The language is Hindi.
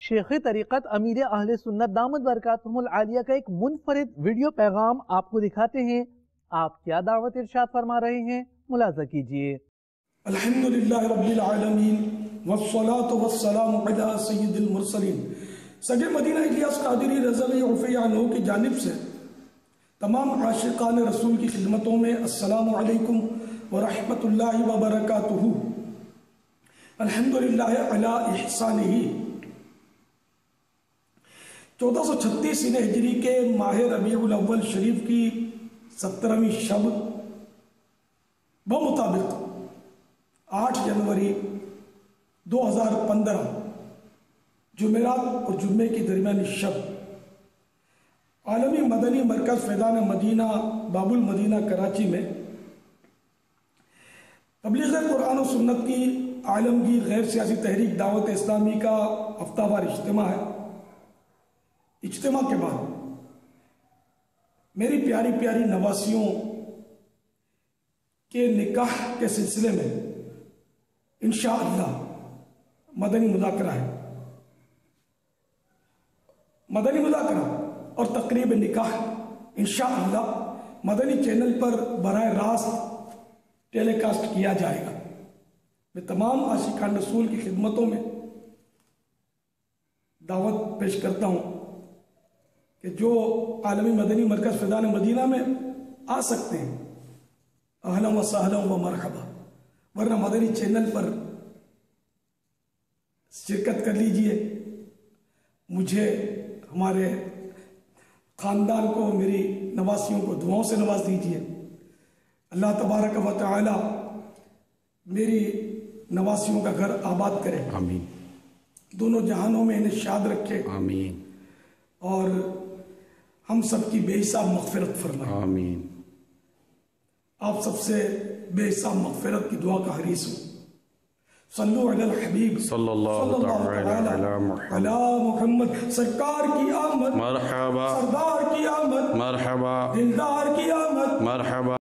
शेख तरीक़त अमीर अहले सुन्नत दामद बरकातुहुल आलिया का एक मुनफरिद वीडियो पैगाम आपको दिखाते हैं। आप क्या दावत इरशाद फरमा रहे हैं, मुलाज़ा कीजिए। अल्हम्दुलिल्लाह रब्बिल आलमीन वस्सलातु वस्सलामु अला सय्यिदिल मुरसलीन। सगे मदीना इलियास कादरी रज़ी उफ़ी अन्हु की जानिब से तमाम आशिक़ान रसूल की खिदमतों में अस्सलामु अलैकुम व रहमतुल्लाहि व बरकातुहू। अल्हम्दुलिल्लाह अला इहसानिही। 1436 हिजरी के माह रबीउल अव्वल शरीफ की 17वीं शब मुताबिक 8 जनवरी 2015 जुमेरात और जुम्मे की दरमियानी शब आलमी मदनी मरकज फैज़ान मदीना बाबुल मदीना कराची में तबलीग कुरान और सुन्नत की आलमगीर गैर सियासी तहरीक दावत इस्लामी का हफ्तावार इज्तिमा है। इज्तिमा के बाद मेरी प्यारी प्यारी नवासियों के निकाह के सिलसिले में इंशाअल्लाह मदनी मुज़ाकरा है। मदनी मुज़ाकरा और तकरीब निकाह इंशाअल्लाह मदनी चैनल पर बराह रास्त टेलीकास्ट किया जाएगा। मैं तमाम आशिकान रसूल की खिदमतों में दावत पेश करता हूँ कि जो आलमी मदनी मरकज फैज़ान मदीना में आ सकते हैं अहलन व सहलन व मरहबा, वरना मदनी चैनल पर शिरकत कर लीजिए। मुझे, हमारे ख़ानदान को, मेरी नवासियों को दुआओं से नवाज दीजिए। अल्लाह तबारक व तआला मेरी नवासियों का घर आबाद करे, आमीन। दोनों जहानों में इन्हें शाद रखे, आमीन। और हम सबकी बेहिसाब मग़फ़िरत फरमाए, आमीन। आप सबसे बेहिसाब मग़फ़िरत की दुआ का हरीस हूँ। सल्लु अलल हबीब सल्लल्लाहु अला मुहम्मद। सरकार की आमद मरहबा, सरदार की आमद मरहबा, दिलदार की आमद मरहबा।